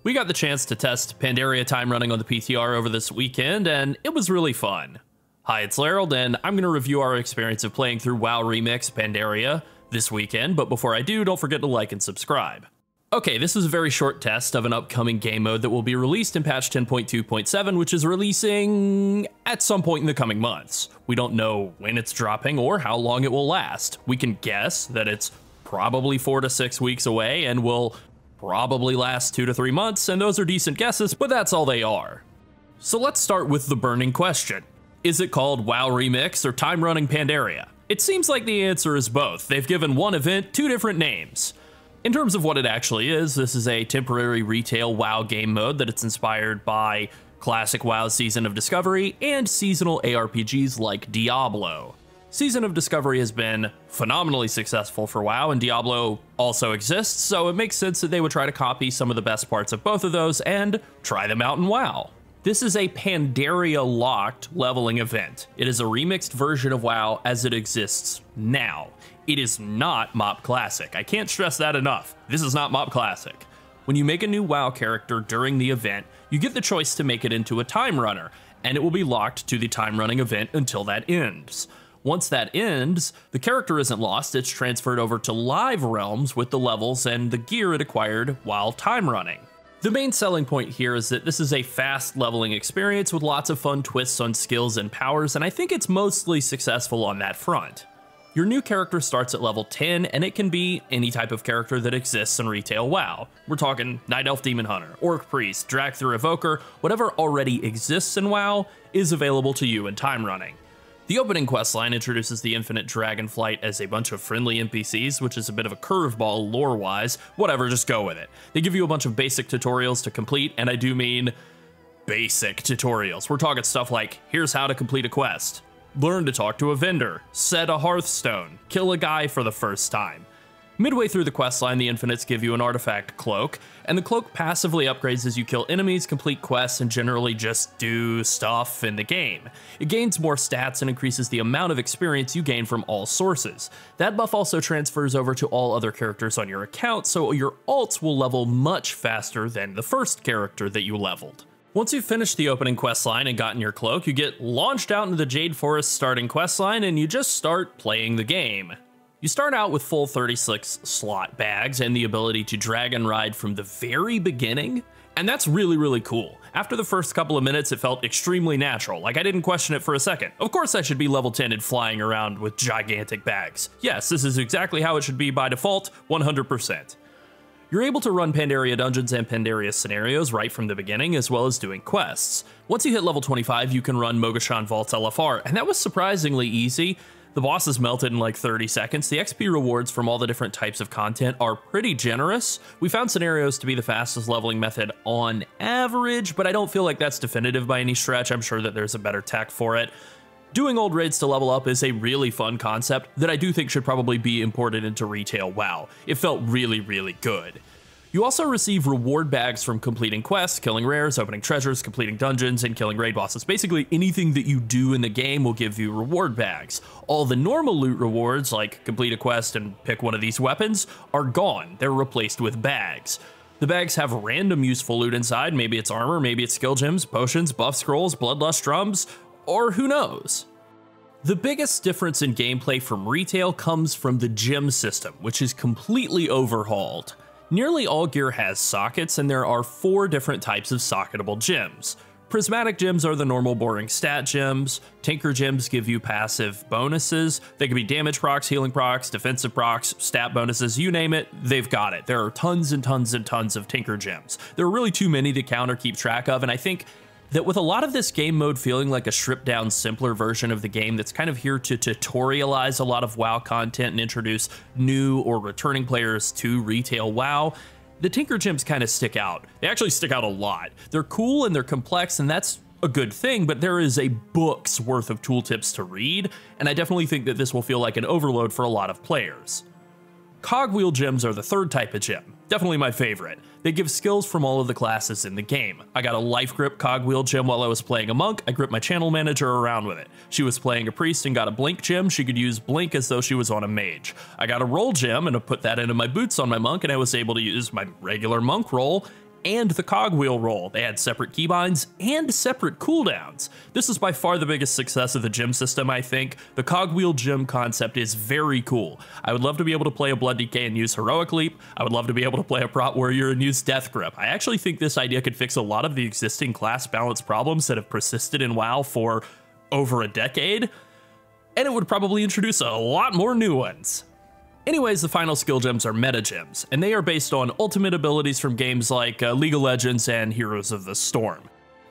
We got the chance to test Pandaria Timerunning on the PTR over this weekend, and it was really fun. Hi, it's Llarold, and I'm going to review our experience of playing through WoW Remix Pandaria this weekend, but before I do, don't forget to like and subscribe. Okay, this is a very short test of an upcoming game mode that will be released in patch 10.2.7, which is releasing at some point in the coming months. We don't know when it's dropping or how long it will last. We can guess that it's probably 4 to 6 weeks away and will probably last 2 to 3 months, and those are decent guesses, but that's all they are. So let's start with the burning question. Is it called WoW Remix or Timerunning Pandaria? It seems like the answer is both. They've given one event 2 different names. In terms of what it actually is, this is a temporary retail WoW game mode that it's inspired by classic WoW Season of Discovery and seasonal ARPGs like Diablo. Season of Discovery has been phenomenally successful for WoW, and Diablo also exists, so it makes sense that they would try to copy some of the best parts of both of those and try them out in WoW. This is a Pandaria-locked leveling event. It is a remixed version of WoW as it exists now. It is not MoP Classic. I can't stress that enough. This is not MoP Classic. When you make a new WoW character during the event, you get the choice to make it into a time runner, and it will be locked to the time running event until that ends. Once that ends, the character isn't lost, it's transferred over to live realms with the levels and the gear it acquired while time running. The main selling point here is that this is a fast leveling experience with lots of fun twists on skills and powers, and I think it's mostly successful on that front. Your new character starts at level 10, and it can be any type of character that exists in retail WoW. We're talking Night Elf Demon Hunter, Orc Priest, Drag-Through Evoker, whatever already exists in WoW is available to you in time running. The opening questline introduces the infinite dragonflight as a bunch of friendly NPCs, which is a bit of a curveball lore-wise. Whatever, just go with it. They give you a bunch of basic tutorials to complete, and I do mean basic tutorials. We're talking stuff like, here's how to complete a quest, learn to talk to a vendor, set a hearthstone, kill a guy for the first time. Midway through the questline, the Infinites give you an artifact cloak, and the cloak passively upgrades as you kill enemies, complete quests, and generally just do stuff in the game. It gains more stats and increases the amount of experience you gain from all sources. That buff also transfers over to all other characters on your account, so your alts will level much faster than the first character that you leveled. Once you've finished the opening questline and gotten your cloak, you get launched out into the Jade Forest starting questline, and you just start playing the game. You start out with full 36 slot bags and the ability to drag and ride from the very beginning, and that's really cool. After the first couple of minutes, it felt extremely natural, like I didn't question it for a second. Of course I should be level 10 and flying around with gigantic bags. Yes, this is exactly how it should be by default, 100%. You're able to run Pandaria dungeons and Pandaria scenarios right from the beginning, as well as doing quests. Once you hit level 25, you can run Mogashan Vault's LFR, and that was surprisingly easy. The bosses melted in like 30 seconds. The XP rewards from all the different types of content are pretty generous. We found scenarios to be the fastest leveling method on average, but I don't feel like that's definitive by any stretch. I'm sure that there's a better tech for it. Doing old raids to level up is a really fun concept that I do think should probably be imported into retail WoW. It felt really good. You also receive reward bags from completing quests, killing rares, opening treasures, completing dungeons, and killing raid bosses. Basically, anything that you do in the game will give you reward bags. All the normal loot rewards, like complete a quest and pick one of these weapons, are gone. They're replaced with bags. The bags have random useful loot inside. Maybe it's armor, maybe it's skill gems, potions, buff scrolls, bloodlust drums, or who knows? The biggest difference in gameplay from retail comes from the gem system, which is completely overhauled. Nearly all gear has sockets, and there are 4 different types of socketable gems. Prismatic gems are the normal boring stat gems. Tinker gems give you passive bonuses. They can be damage procs, healing procs, defensive procs, stat bonuses, you name it, they've got it. There are tons and tons of Tinker gems. There are really too many to count or keep track of, and I think that with a lot of this game mode feeling like a stripped down, simpler version of the game that's kind of here to tutorialize a lot of WoW content and introduce new or returning players to retail WoW, the Tinker Gems kind of stick out. They actually stick out a lot. They're cool and they're complex, and that's a good thing, but there is a book's worth of tooltips to read, and I definitely think that this will feel like an overload for a lot of players. Cogwheel gems are the 3rd type of gem, definitely my favorite. They give skills from all of the classes in the game. I got a life grip cogwheel gem while I was playing a monk. I gripped my channel manager around with it. She was playing a priest and got a blink gem. She could use blink as though she was on a mage. I got a roll gem and I put that into my boots on my monk, and I was able to use my regular monk roll and the cogwheel roll. They had separate keybinds and separate cooldowns. This is by far the biggest success of the gem system, I think. The cogwheel gem concept is very cool. I would love to be able to play a Blood DK and use Heroic Leap. I would love to be able to play a Prot Warrior and use Death Grip. I actually think this idea could fix a lot of the existing class balance problems that have persisted in WoW for over a decade, and it would probably introduce a lot more new ones. Anyways, the final skill gems are meta gems, and they are based on ultimate abilities from games like League of Legends and Heroes of the Storm.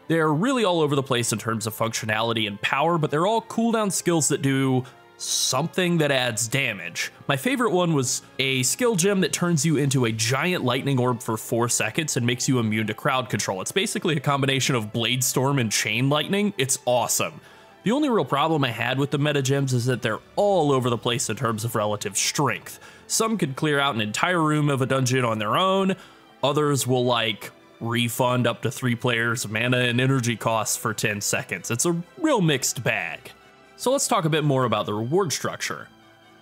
They're really all over the place in terms of functionality and power, but they're all cooldown skills that do something that adds damage. My favorite one was a skill gem that turns you into a giant lightning orb for 4 seconds and makes you immune to crowd control. It's basically a combination of Blade Storm and Chain Lightning. It's awesome. The only real problem I had with the meta gems is that they're all over the place in terms of relative strength. Some could clear out an entire room of a dungeon on their own, others will like refund up to 3 players' mana and energy costs for 10 seconds. It's a real mixed bag. So let's talk a bit more about the reward structure.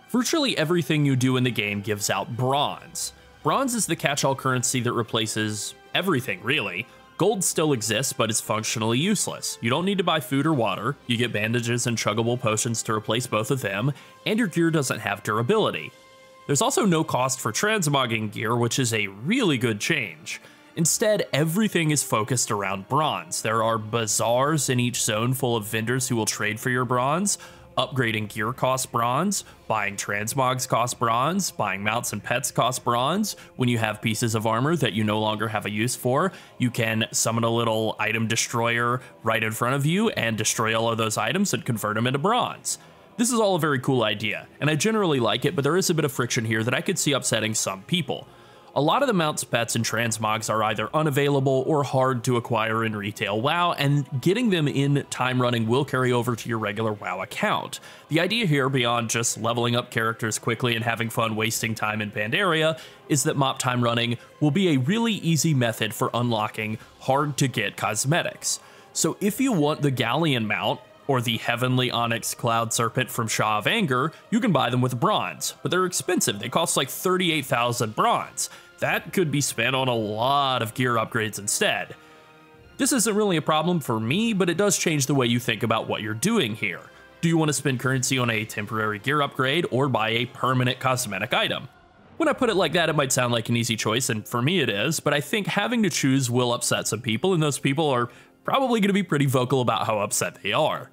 Virtually everything you do in the game gives out bronze. Bronze is the catch-all currency that replaces everything, really. Gold still exists, but is functionally useless. You don't need to buy food or water, you get bandages and chuggable potions to replace both of them, and your gear doesn't have durability. There's also no cost for transmogging gear, which is a really good change. Instead, everything is focused around bronze. There are bazaars in each zone full of vendors who will trade for your bronze. Upgrading gear costs bronze, buying transmogs costs bronze, buying mounts and pets costs bronze. When you have pieces of armor that you no longer have a use for, you can summon a little item destroyer right in front of you and destroy all of those items and convert them into bronze. This is all a very cool idea, and I generally like it, but there is a bit of friction here that I could see upsetting some people. A lot of the mounts, pets, and transmogs are either unavailable or hard to acquire in retail WoW, and getting them in time running will carry over to your regular WoW account. The idea here, beyond just leveling up characters quickly and having fun wasting time in Pandaria, is that MoP time running will be a really easy method for unlocking hard-to-get cosmetics. So if you want the Galleon mount, or the Heavenly Onyx Cloud Serpent from Shaw of Anger, you can buy them with bronze, but they're expensive. They cost like 38,000 bronze. That could be spent on a lot of gear upgrades instead. This isn't really a problem for me, but it does change the way you think about what you're doing here. Do you want to spend currency on a temporary gear upgrade or buy a permanent cosmetic item? When I put it like that, it might sound like an easy choice, and for me it is, but I think having to choose will upset some people, and those people are probably going to be pretty vocal about how upset they are.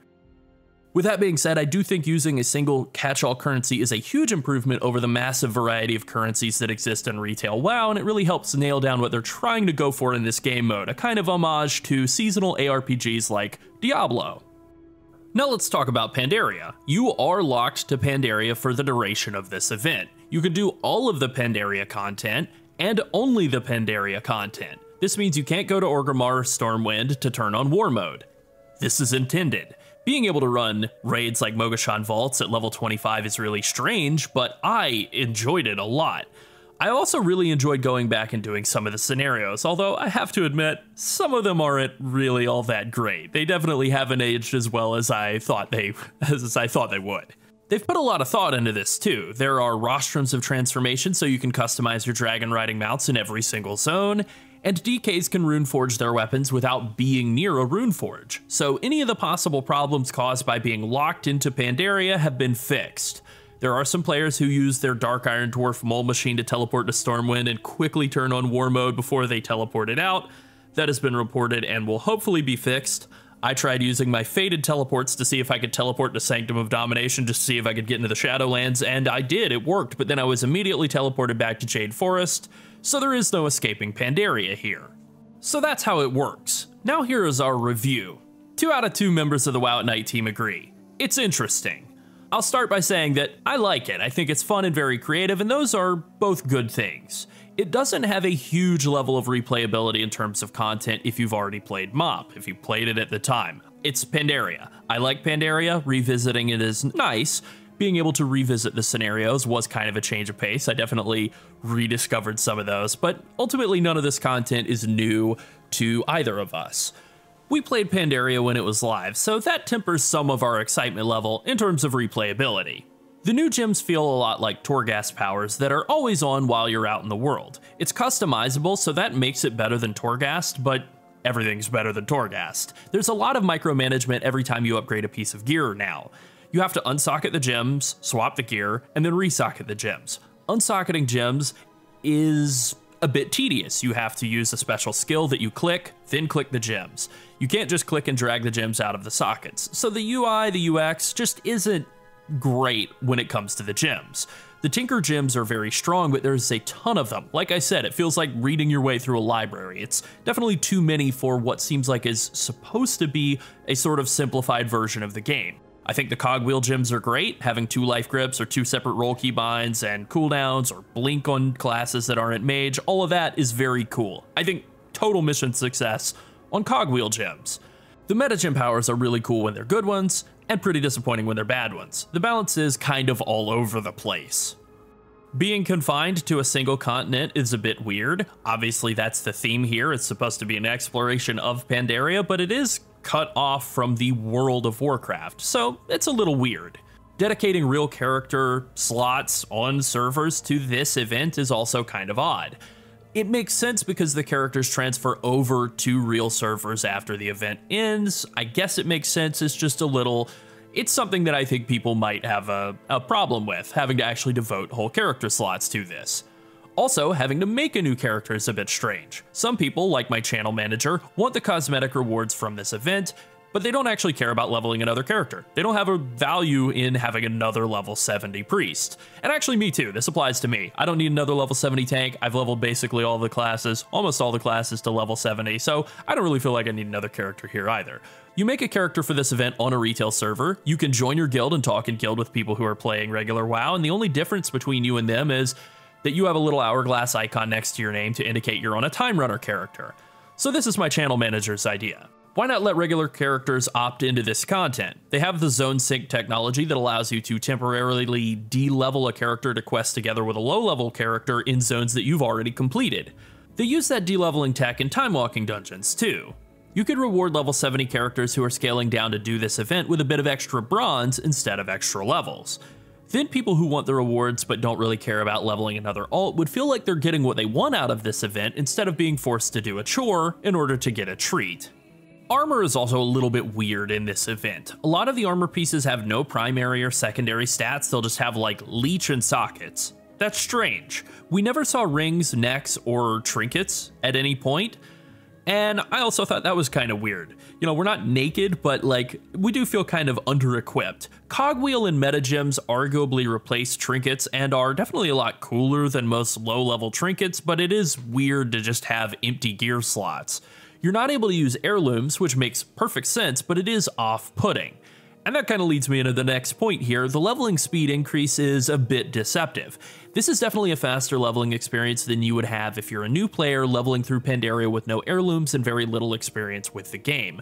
With that being said, I do think using a single catch-all currency is a huge improvement over the massive variety of currencies that exist in retail WoW, and it really helps nail down what they're trying to go for in this game mode, a kind of homage to seasonal ARPGs like Diablo. Now let's talk about Pandaria. You are locked to Pandaria for the duration of this event. You can do all of the Pandaria content, and only the Pandaria content. This means you can't go to Orgrimmar Stormwind to turn on War Mode. This is intended. Being able to run raids like Mogashan Vaults at level 25 is really strange, but I enjoyed it a lot. I also really enjoyed going back and doing some of the scenarios, although I have to admit, some of them aren't really all that great. They definitely haven't aged as well as I thought they would. They've put a lot of thought into this too. There are rostrums of transformation so you can customize your dragon riding mounts in every single zone, and DKs can runeforge their weapons without being near a runeforge. So any of the possible problems caused by being locked into Pandaria have been fixed. There are some players who use their Dark Iron Dwarf mole machine to teleport to Stormwind and quickly turn on War Mode before they teleport it out. That has been reported and will hopefully be fixed. I tried using my Fated teleports to see if I could teleport to Sanctum of Domination just to see if I could get into the Shadowlands, and I did, it worked, but then I was immediately teleported back to Jade Forest, so there is no escaping Pandaria here. So that's how it works. Now here is our review. 2 out of 2 members of the WoW at Night team agree. It's interesting. I'll start by saying that I like it. I think it's fun and very creative, and those are both good things. It doesn't have a huge level of replayability in terms of content if you've already played MoP, if you played it at the time. It's Pandaria. I like Pandaria. Revisiting it is nice. Being able to revisit the scenarios was kind of a change of pace. I definitely rediscovered some of those, but ultimately none of this content is new to either of us. We played Pandaria when it was live, so that tempers some of our excitement level in terms of replayability. The new gems feel a lot like Torghast powers that are always on while you're out in the world. It's customizable, so that makes it better than Torghast, but everything's better than Torghast. There's a lot of micromanagement every time you upgrade a piece of gear now. You have to unsocket the gems, swap the gear, and then resocket the gems. Unsocketing gems is a bit tedious. You have to use a special skill that you click, then click the gems. You can't just click and drag the gems out of the sockets. So the UI, the UX just isn't great when it comes to the gems. The Tinker gems are very strong, but there's a ton of them. Like I said, it feels like reading your way through a library. It's definitely too many for what seems like is supposed to be a sort of simplified version of the game. I think the cogwheel gems are great, having 2 life grips or 2 separate roll keybinds and cooldowns or blink on classes that aren't mage. All of that is very cool. I think total mission success on cogwheel gems. The meta gem powers are really cool when they're good ones, and pretty disappointing when they're bad ones. The balance is kind of all over the place. Being confined to a single continent is a bit weird. Obviously that's the theme here. It's supposed to be an exploration of Pandaria, but it is cut off from the world of Warcraft, so it's a little weird. Dedicating real character slots on servers to this event is also kind of odd. It makes sense because the characters transfer over to real servers after the event ends. I guess it makes sense, it's something that I think people might have a problem with, having to actually devote whole character slots to this. Also, having to make a new character is a bit strange. Some people, like my channel manager, want the cosmetic rewards from this event, but they don't actually care about leveling another character. They don't have a value in having another level 70 priest. And actually me too, this applies to me. I don't need another level 70 tank. I've leveled basically all the classes, almost all the classes to level 70, so I don't really feel like I need another character here either. You make a character for this event on a retail server, you can join your guild and talk in guild with people who are playing regular WoW, and the only difference between you and them is that you have a little hourglass icon next to your name to indicate you're on a Time Runner character. So this is my channel manager's idea. Why not let regular characters opt into this content? They have the zone sync technology that allows you to temporarily de-level a character to quest together with a low-level character in zones that you've already completed. They use that de-leveling tech in time-walking dungeons too. You could reward level 70 characters who are scaling down to do this event with a bit of extra bronze instead of extra levels. Then people who want the rewards but don't really care about leveling another alt would feel like they're getting what they want out of this event instead of being forced to do a chore in order to get a treat. Armor is also a little bit weird in this event. A lot of the armor pieces have no primary or secondary stats, they'll just have like leech and sockets. That's strange. We never saw rings, necks, or trinkets at any point, and I also thought that was kind of weird. You know, we're not naked, but like, we do feel kind of under-equipped. Cogwheel and meta gems arguably replace trinkets and are definitely a lot cooler than most low-level trinkets, but it is weird to just have empty gear slots. You're not able to use heirlooms, which makes perfect sense, but it is off-putting. And that kind of leads me into the next point here. The leveling speed increase is a bit deceptive. This is definitely a faster leveling experience than you would have if you're a new player leveling through Pandaria with no heirlooms and very little experience with the game.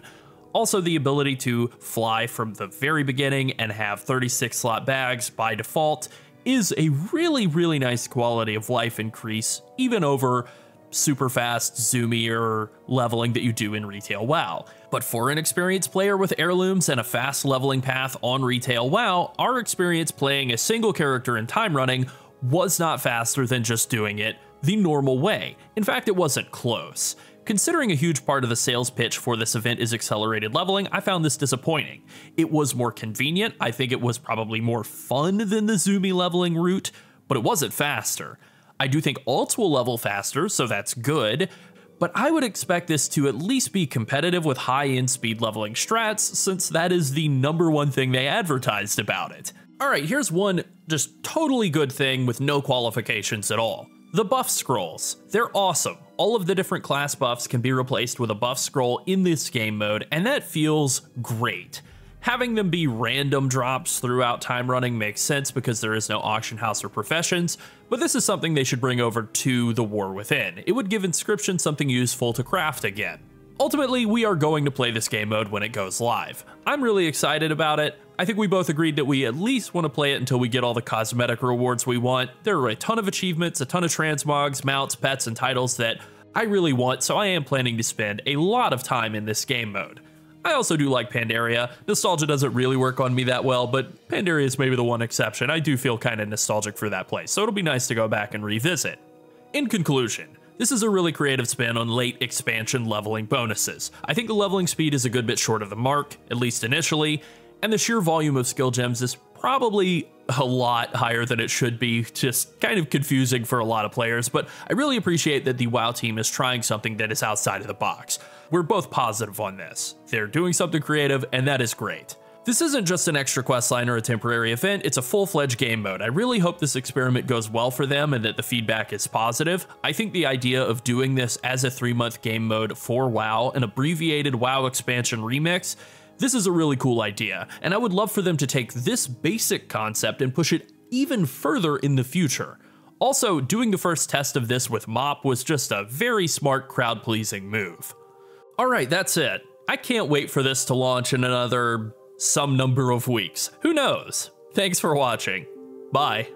Also, the ability to fly from the very beginning and have 36 slot bags by default is a really nice quality of life increase, even over super fast, zoomier leveling that you do in retail WoW. But for an experienced player with heirlooms and a fast leveling path on retail WoW, our experience playing a single character in Time Running was not faster than just doing it the normal way. In fact, it wasn't close. Considering a huge part of the sales pitch for this event is accelerated leveling, I found this disappointing. It was more convenient, I think it was probably more fun than the zoomy leveling route, but it wasn't faster. I do think alts will level faster, so that's good, but I would expect this to at least be competitive with high-end speed leveling strats, since that is the #1 thing they advertised about it. Alright, here's one just totally good thing with no qualifications at all. The buff scrolls. They're awesome. All of the different class buffs can be replaced with a buff scroll in this game mode, and that feels great. Having them be random drops throughout Time Running makes sense because there is no auction house or professions, but this is something they should bring over to the War Within. It would give Inscription something useful to craft again. Ultimately, we are going to play this game mode when it goes live. I'm really excited about it. I think we both agreed that we at least want to play it until we get all the cosmetic rewards we want. There are a ton of achievements, a ton of transmogs, mounts, pets, and titles that I really want, so I am planning to spend a lot of time in this game mode. I also do like Pandaria. Nostalgia doesn't really work on me that well, but Pandaria is maybe the one exception. I do feel kind of nostalgic for that place, so it'll be nice to go back and revisit. In conclusion, this is a really creative spin on late expansion leveling bonuses. I think the leveling speed is a good bit short of the mark, at least initially, and the sheer volume of skill gems is probably a lot higher than it should be, just kind of confusing for a lot of players, but I really appreciate that the WoW team is trying something that is outside of the box. We're both positive on this. They're doing something creative, and that is great. This isn't just an extra questline or a temporary event, it's a full-fledged game mode. I really hope this experiment goes well for them and that the feedback is positive. I think the idea of doing this as a 3-month game mode for WoW, an abbreviated WoW expansion remix, this is a really cool idea, and I would love for them to take this basic concept and push it even further in the future. Also, doing the first test of this with Mop was just a very smart crowd-pleasing move. Alright, that's it. I can't wait for this to launch in another some number of weeks. Who knows? Thanks for watching. Bye.